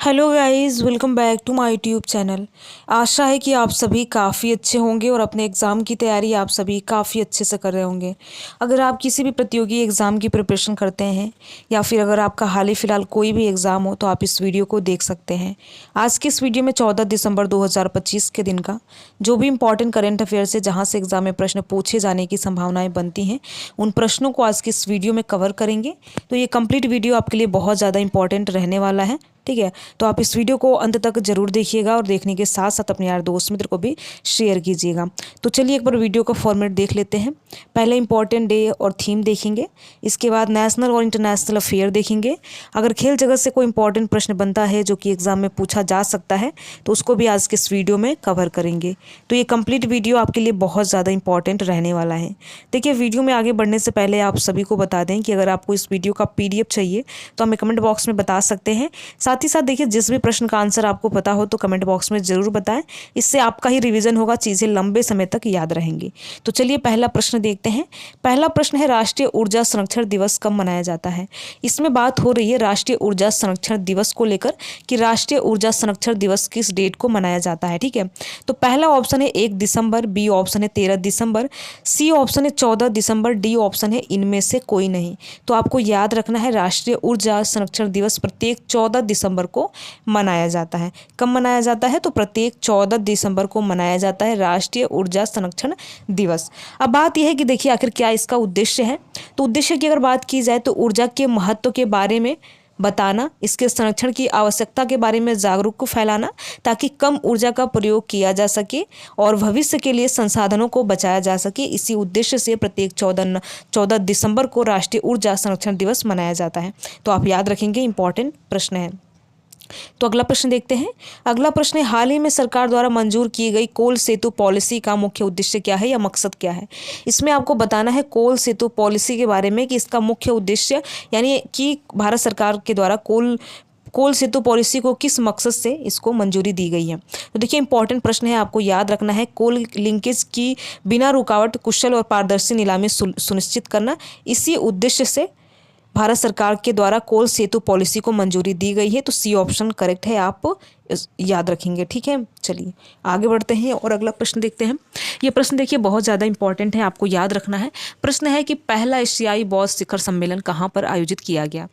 Hello guys, welcome back to my YouTube channel. आशा है कि आप सभी काफ़ी अच्छे होंगे और अपने एग्ज़ाम की तैयारी आप सभी काफ़ी अच्छे से कर रहे होंगे। अगर आप किसी भी प्रतियोगी एग्ज़ाम की प्रिपरेशन करते हैं या फिर अगर आपका हाल ही फ़िलहाल कोई भी एग्ज़ाम हो तो आप इस वीडियो को देख सकते हैं। आज की इस वीडियो में 14 दिसंबर 2025 के दिन का जो भी इंपॉर्टेंट करेंट अफेयर्स है, जहाँ से एग्ज़ाम में प्रश्न पूछे जाने की संभावनाएँ बनती हैं, उन प्रश्नों को आज की इस वीडियो में कवर करेंगे। तो ये कंप्लीट वीडियो आपके लिए बहुत ज़्यादा इंपॉर्टेंट रहने वाला है। ठीक है, तो आप इस वीडियो को अंत तक जरूर देखिएगा और देखने के साथ साथ अपने यार दोस्त मित्र को भी शेयर कीजिएगा। तो चलिए एक बार वीडियो का फॉर्मेट देख लेते हैं। पहले इंपॉर्टेंट डे और थीम देखेंगे, इसके बाद नेशनल और इंटरनेशनल अफेयर देखेंगे। अगर खेल जगत से कोई इंपॉर्टेंट प्रश्न बनता है जो कि एग्जाम में पूछा जा सकता है तो उसको भी आज के इस वीडियो में कवर करेंगे। तो ये कंप्लीट वीडियो आपके लिए बहुत ज़्यादा इंपॉर्टेंट रहने वाला है। देखिए, वीडियो में आगे बढ़ने से पहले आप सभी को बता दें कि अगर आपको इस वीडियो का PDF चाहिए तो हमें कमेंट बॉक्स में बता सकते हैं। साथ ही साथ देखिए, जिस भी प्रश्न का आंसर आपको पता हो तो कमेंट बॉक्स में ज़रूर बताएं। इससे आपका ही रिवीजन होगा, चीज़ें लंबे समय तक याद रहेंगी। तो चलिए पहला प्रश्न देखते हैं। पहला प्रश्न है, राष्ट्रीय ऊर्जा संरक्षण दिवस कब मनाया जाता है। इसमें बात हो रही है राष्ट्रीय ऊर्जा संरक्षण दिवस को लेकर कि राष्ट्रीय ऊर्जा संरक्षण दिवस किस डेट को मनाया जाता है। ठीक है, तो पहला ऑप्शन है 1 दिसंबर, बी ऑप्शन है 13 दिसंबर, सी ऑप्शन है 14 दिसंबर, डी ऑप्शन है इनमें से कोई नहीं। तो आपको याद रखना है, राष्ट्रीय ऊर्जा संरक्षण दिवस प्रत्येक 14 दिसंबर को मनाया जाता है। कब मनाया जाता है? तो प्रत्येक 14 दिसंबर को मनाया जाता है राष्ट्रीय ऊर्जा संरक्षण दिवस। अब बात यह है कि देखिए आखिर क्या इसका उद्देश्य है। तो उद्देश्य की अगर बात की जाए तो ऊर्जा के महत्व के बारे में बताना, इसके संरक्षण की आवश्यकता के बारे में जागरूक को फैलाना ताकि कम ऊर्जा का प्रयोग किया जा सके और भविष्य के लिए संसाधनों को बचाया जा सके। इसी उद्देश्य से प्रत्येक 14 दिसंबर को राष्ट्रीय ऊर्जा संरक्षण दिवस मनाया जाता है। तो आप याद रखेंगे, इंपॉर्टेंट प्रश्न है। तो अगला प्रश्न देखते हैं। अगला प्रश्न है, हाल ही में सरकार द्वारा मंजूर की गई कोल सेतु पॉलिसी का मुख्य उद्देश्य क्या है या मकसद क्या है। इसमें आपको बताना है कोल सेतु पॉलिसी के बारे में कि इसका मुख्य उद्देश्य यानी कि भारत सरकार के द्वारा कोल सेतु पॉलिसी को किस मकसद से इसको मंजूरी दी गई है। तो देखिए, इंपॉर्टेंट प्रश्न है, आपको याद रखना है कोल लिंकेज की बिना रुकावट कुशल और पारदर्शी नीलामी सुनिश्चित करना। इसी उद्देश्य से भारत सरकार के द्वारा कोल सेतु पॉलिसी को मंजूरी दी गई है। तो सी ऑप्शन करेक्ट है, आप याद रखेंगे। ठीक है, चलिए आगे बढ़ते हैं और अगला प्रश्न देखते हैं। ये प्रश्न देखिए बहुत ज़्यादा इंपॉर्टेंट है, आपको याद रखना है। प्रश्न है कि पहला एशियाई बौद्ध शिखर सम्मेलन कहाँ पर आयोजित किया गया।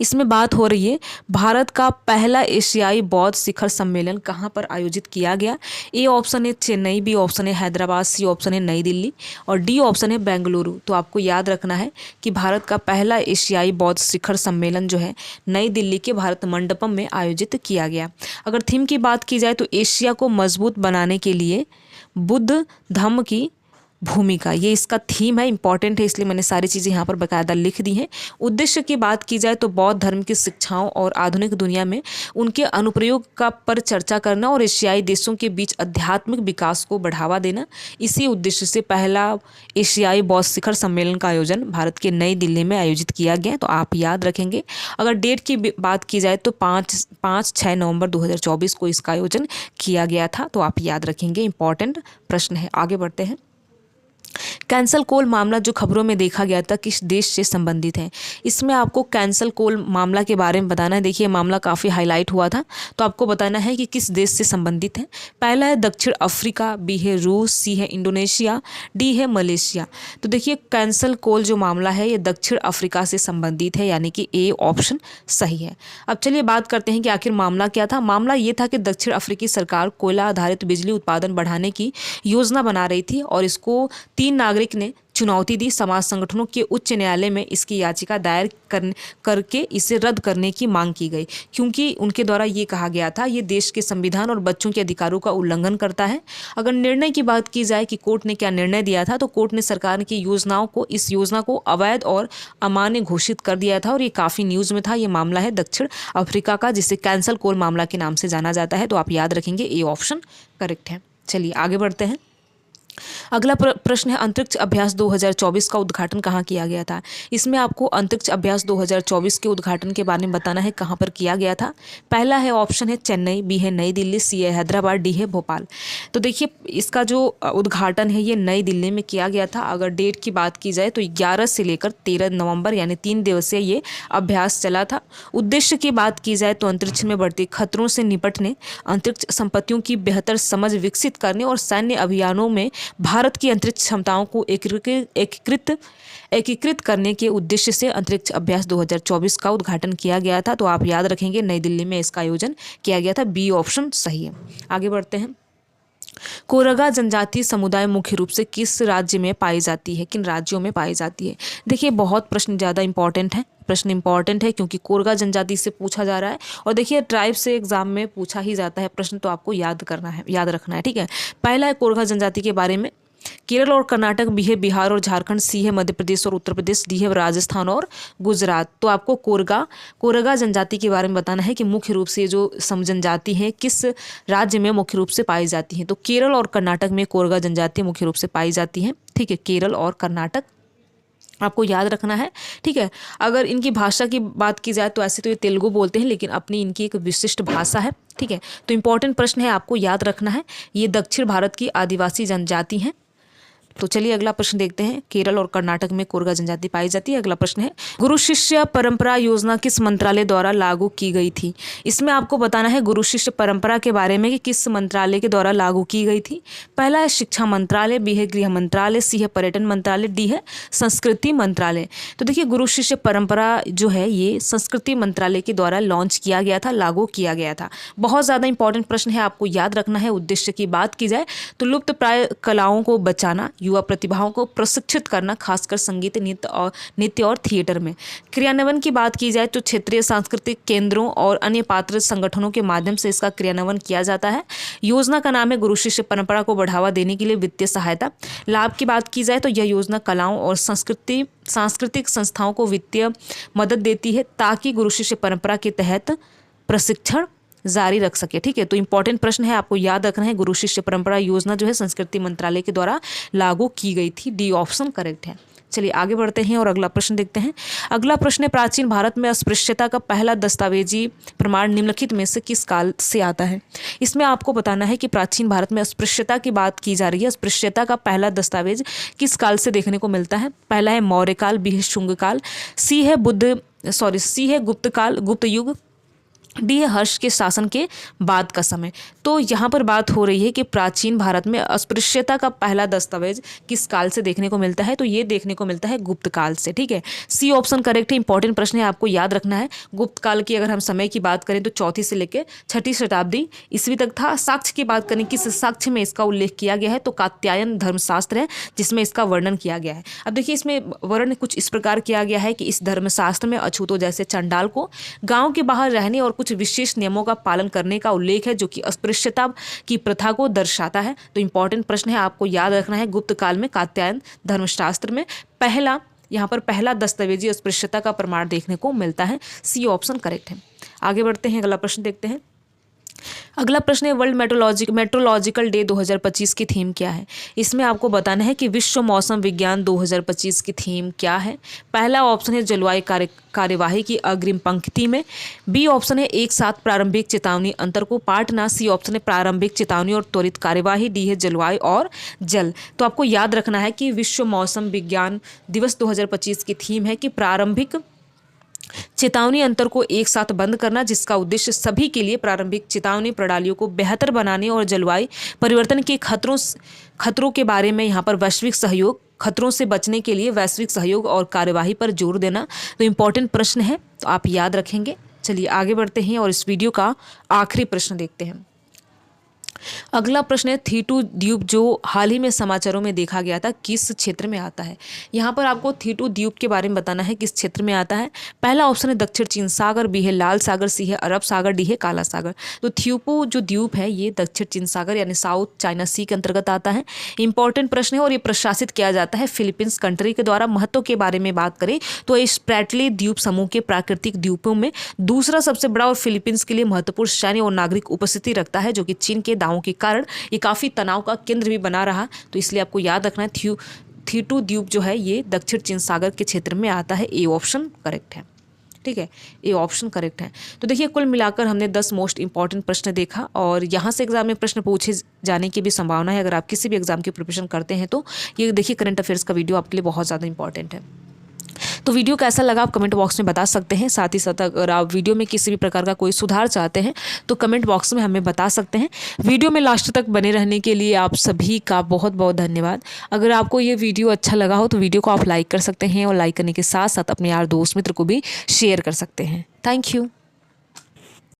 इसमें बात हो रही है भारत का पहला एशियाई बौद्ध शिखर सम्मेलन कहाँ पर आयोजित किया गया। ए ऑप्शन है चेन्नई, बी ऑप्शन है हैदराबाद, सी ऑप्शन है नई दिल्ली और डी ऑप्शन है बेंगलुरु। तो आपको याद रखना है कि भारत का पहला एशियाई बौद्ध शिखर सम्मेलन जो है नई दिल्ली के भारत मंडपम में आयोजित किया गया। अगर थीम की बात की जाए तो एशिया को मजबूत बनाने के लिए बुद्ध धम्म की भूमिका, ये इसका थीम है, इंपॉर्टेंट है, इसलिए मैंने सारी चीज़ें यहाँ पर बकायदा लिख दी हैं। उद्देश्य की बात की जाए तो बौद्ध धर्म की शिक्षाओं और आधुनिक दुनिया में उनके अनुप्रयोग का पर चर्चा करना और एशियाई देशों के बीच आध्यात्मिक विकास को बढ़ावा देना। इसी उद्देश्य से पहला एशियाई बौद्ध शिखर सम्मेलन का आयोजन भारत के नई दिल्ली में आयोजित किया गया। तो आप याद रखेंगे। अगर डेट की बात की जाए तो 5-6 नवंबर 2024 को इसका आयोजन किया गया था। तो आप याद रखेंगे, इंपॉर्टेंट प्रश्न है। आगे बढ़ते हैं। कैंसल कोल मामला जो खबरों में देखा गया था किस देश से संबंधित है। इसमें आपको कैंसल कोल मामला के बारे में बताना है। देखिए, मामला काफ़ी हाईलाइट हुआ था, तो आपको बताना है कि किस देश से संबंधित है। पहला है दक्षिण अफ्रीका, बी है रूस, सी है इंडोनेशिया, डी है मलेशिया। तो देखिए, कैंसल कोल जो मामला है ये दक्षिण अफ्रीका से संबंधित है, यानी कि ए ऑप्शन सही है। अब चलिए बात करते हैं कि आखिर मामला क्या था। मामला ये था कि दक्षिण अफ्रीकी सरकार कोयला आधारित बिजली उत्पादन बढ़ाने की योजना बना रही थी और इसको 3 नागरिक ने चुनौती दी। समाज संगठनों के उच्च न्यायालय में इसकी याचिका दायर करके इसे रद्द करने की मांग की गई, क्योंकि उनके द्वारा ये कहा गया था ये देश के संविधान और बच्चों के अधिकारों का उल्लंघन करता है। अगर निर्णय की बात की जाए कि कोर्ट ने क्या निर्णय दिया था, तो कोर्ट ने सरकार की इस योजना को अवैध और अमान्य घोषित कर दिया था और ये काफ़ी न्यूज़ में था। ये मामला है दक्षिण अफ्रीका का, जिसे कैंसल कोल मामला के नाम से जाना जाता है। तो आप याद रखेंगे, ए ऑप्शन करेक्ट है। चलिए आगे बढ़ते हैं। अगला प्रश्न है अंतरिक्ष अभ्यास 2024 का उद्घाटन कहाँ किया गया था। इसमें आपको अंतरिक्ष अभ्यास 2024 के उद्घाटन के बारे में बताना है कहाँ पर किया गया था। पहला है ऑप्शन है चेन्नई, बी है नई दिल्ली, सी है हैदराबाद, डी है भोपाल। तो देखिए इसका जो उद्घाटन है ये नई दिल्ली में किया गया था। अगर डेट की बात की जाए तो 11 से लेकर 13 नवंबर यानी 3 दिवसीय ये अभ्यास चला था। उद्देश्य की बात की जाए तो अंतरिक्ष में बढ़ते खतरों से निपटने, अंतरिक्ष संपत्तियों की बेहतर समझ विकसित करने और सैन्य अभियानों में भारत की अंतरिक्ष क्षमताओं को एकीकृत करने के उद्देश्य से अंतरिक्ष अभ्यास 2024 का उद्घाटन किया गया था। तो आप याद रखेंगे नई दिल्ली में इसका आयोजन किया गया था। बी ऑप्शन सही है। आगे बढ़ते हैं। कोरगा जनजाति समुदाय मुख्य रूप से किस राज्य में पाई जाती है, किन राज्यों में पाई जाती है। देखिए बहुत प्रश्न ज़्यादा इंपॉर्टेंट है क्योंकि कोरगा जनजाति से पूछा जा रहा है और देखिए ट्राइब से एग्जाम में पूछा ही जाता है प्रश्न, तो आपको याद रखना है। ठीक है, पहला है कोरगा जनजाति के बारे में केरल और कर्नाटक, बी है बिहार और झारखंड, सी है मध्य प्रदेश और उत्तर प्रदेश, डी है राजस्थान और गुजरात। तो आपको कोरगा जनजाति के बारे में बताना है कि मुख्य रूप से जो जनजाति है किस राज्य में मुख्य रूप से पाई जाती है। तो केरल और कर्नाटक में कोरगा जनजाति मुख्य रूप से पाई जाती है। ठीक है, केरल और कर्नाटक आपको याद रखना है। ठीक है, अगर इनकी भाषा की बात की जाए तो ऐसे तो ये तेलुगु बोलते हैं लेकिन अपनी इनकी एक विशिष्ट भाषा है। ठीक है, तो इंपॉर्टेंट प्रश्न है, आपको याद रखना है। ये दक्षिण भारत की आदिवासी जनजाति हैं। तो चलिए अगला प्रश्न देखते हैं। केरल और कर्नाटक में कोरगा जनजाति पाई जाती है। अगला प्रश्न है गुरु शिष्य परंपरा योजना किस मंत्रालय द्वारा लागू की गई थी। इसमें आपको बताना है गुरु शिष्य परंपरा के बारे में कि किस मंत्रालय के द्वारा लागू की गई थी। पहला है शिक्षा मंत्रालय, बी है गृह मंत्रालय, सी है पर्यटन मंत्रालय, डी है संस्कृति मंत्रालय। तो देखिए गुरु शिष्य परंपरा जो है ये संस्कृति मंत्रालय के द्वारा लॉन्च किया गया था, लागू किया गया था। बहुत ज़्यादा इंपॉर्टेंट प्रश्न है, आपको याद रखना है। उद्देश्य की बात की जाए तो लुप्त प्राय कलाओं को बचाना, युवा प्रतिभाओं को प्रशिक्षित करना, खासकर संगीत, नृत्य और थिएटर में। क्रियान्वयन की बात की जाए तो क्षेत्रीय सांस्कृतिक केंद्रों और अन्य पात्र संगठनों के माध्यम से इसका क्रियान्वयन किया जाता है। योजना का नाम है गुरु शिष्य परंपरा को बढ़ावा देने के लिए वित्तीय सहायता। लाभ की बात की जाए तो यह योजना कलाओं और सांस्कृतिक संस्थाओं को वित्तीय मदद देती है ताकि गुरु शिष्य परंपरा के तहत प्रशिक्षण जारी रख सके। ठीक है, तो इंपॉर्टेंट प्रश्न है, आपको याद रखना है। गुरु शिष्य परंपरा योजना जो है संस्कृति मंत्रालय के द्वारा लागू की गई थी। डी ऑप्शन करेक्ट है। चलिए आगे बढ़ते हैं और अगला प्रश्न देखते हैं। अगला प्रश्न है प्राचीन भारत में अस्पृश्यता का पहला दस्तावेजी प्रमाण निम्नलिखित में से किस काल से आता है। इसमें आपको बताना है कि प्राचीन भारत में अस्पृश्यता की बात की जा रही है। अस्पृश्यता का पहला दस्तावेज किस काल से देखने को मिलता है। पहला है मौर्य काल, बी है शुंग काल, सी है गुप्त काल, गुप्त युग, डी है हर्ष के शासन के बाद का समय। तो यहाँ पर बात हो रही है कि प्राचीन भारत में अस्पृश्यता का पहला दस्तावेज किस काल से देखने को मिलता है। तो ये देखने को मिलता है गुप्त काल से। ठीक है, सी ऑप्शन करेक्ट है। इंपॉर्टेंट प्रश्न है, आपको याद रखना है। गुप्त काल की अगर हम समय की बात करें तो 4वीं से लेकर 6वीं शताब्दी ईस्वी तक था। साक्ष्य की बात करें किस साक्ष्य में इसका उल्लेख किया गया है तो कात्यायन धर्मशास्त्र है जिसमें इसका वर्णन किया गया है। अब देखिए इसमें वर्णन कुछ इस प्रकार किया गया है कि इस धर्मशास्त्र में अछूतों जैसे चंडाल को गाँव के बाहर रहने और कुछ विशेष नियमों का पालन करने का उल्लेख है जो कि अस्पृश्यता की प्रथा को दर्शाता है। तो इंपॉर्टेंट प्रश्न है, आपको याद रखना है। गुप्त काल में कात्यायन धर्मशास्त्र में यहाँ पर पहला दस्तावेजी अस्पृश्यता का प्रमाण देखने को मिलता है। सी ऑप्शन करेक्ट है। आगे बढ़ते हैं, अगला प्रश्न देखते हैं। अगला प्रश्न है वर्ल्ड मेट्रोलॉजिकल डे 2025 की थीम क्या है। इसमें आपको बताना है कि विश्व मौसम विज्ञान 2025 की थीम क्या है। पहला ऑप्शन है जलवायु कार्यवाही की अग्रिम पंक्ति में, बी ऑप्शन है एक साथ प्रारंभिक चेतावनी अंतर को पाटना, सी ऑप्शन है प्रारंभिक चेतावनी और त्वरित कार्यवाही, डी है जलवायु और जल। तो आपको याद रखना है कि विश्व मौसम विज्ञान दिवस 2025 की थीम है कि प्रारंभिक चेतावनी अंतर को एक साथ बंद करना, जिसका उद्देश्य सभी के लिए प्रारंभिक चेतावनी प्रणालियों को बेहतर बनाने और जलवायु परिवर्तन के खतरों के बारे में यहाँ पर वैश्विक सहयोग, खतरों से बचने के लिए वैश्विक सहयोग और कार्यवाही पर जोर देना। तो इम्पोर्टेंट प्रश्न है, तो आप याद रखेंगे। चलिए आगे बढ़ते हैं और इस वीडियो का आखिरी प्रश्न देखते हैं। अगला प्रश्न है थीटू द्वीप जो हाल ही में समाचारों में देखा गया था किस क्षेत्र में आता है। यहाँ पर आपको थीटू द्वीप के बारे में बताना है किस क्षेत्र में आता है। पहला ऑप्शन है दक्षिण चीन सागर, बी है लाल सागर, सी है अरब सागर, डी है काला सागर। तो थीपू जो द्वीप है ये दक्षिण चीन सागर यानी साउथ चाइना सी के अंतर्गत आता है। इंपॉर्टेंट प्रश्न है और ये प्रशासित किया जाता है फिलीपींस कंट्री के द्वारा। महत्व के बारे में बात करें तो इस स्प्रैटली द्वीप समूह के प्राकृतिक द्वीपों में दूसरा सबसे बड़ा और फिलीपींस के लिए महत्वपूर्ण सैन्य और नागरिक उपस्थिति रखता है जो कि चीन के घटनाओं के कारण ये काफ़ी तनाव का केंद्र भी बना रहा। तो इसलिए आपको याद रखना है थीटू द्वीप जो है ये दक्षिण चीन सागर के क्षेत्र में आता है। ए ऑप्शन करेक्ट है। ठीक है, ये ऑप्शन करेक्ट है। तो देखिए कुल मिलाकर हमने 10 मोस्ट इंपॉर्टेंट प्रश्न देखा और यहाँ से एग्जाम में प्रश्न पूछे जाने की भी संभावना है। अगर आप किसी भी एग्जाम की प्रिपरेशन करते हैं तो ये देखिए करंट अफेयर्स का वीडियो आपके लिए बहुत ज़्यादा इंपॉर्टेंट है। तो वीडियो कैसा लगा आप कमेंट बॉक्स में बता सकते हैं। साथ ही साथ अगर आप वीडियो में किसी भी प्रकार का कोई सुधार चाहते हैं तो कमेंट बॉक्स में हमें बता सकते हैं। वीडियो में लास्ट तक बने रहने के लिए आप सभी का बहुत बहुत धन्यवाद। अगर आपको ये वीडियो अच्छा लगा हो तो वीडियो को आप लाइक कर सकते हैं और लाइक करने के साथ साथ अपने यार दोस्त मित्र को भी शेयर कर सकते हैं। Thank you.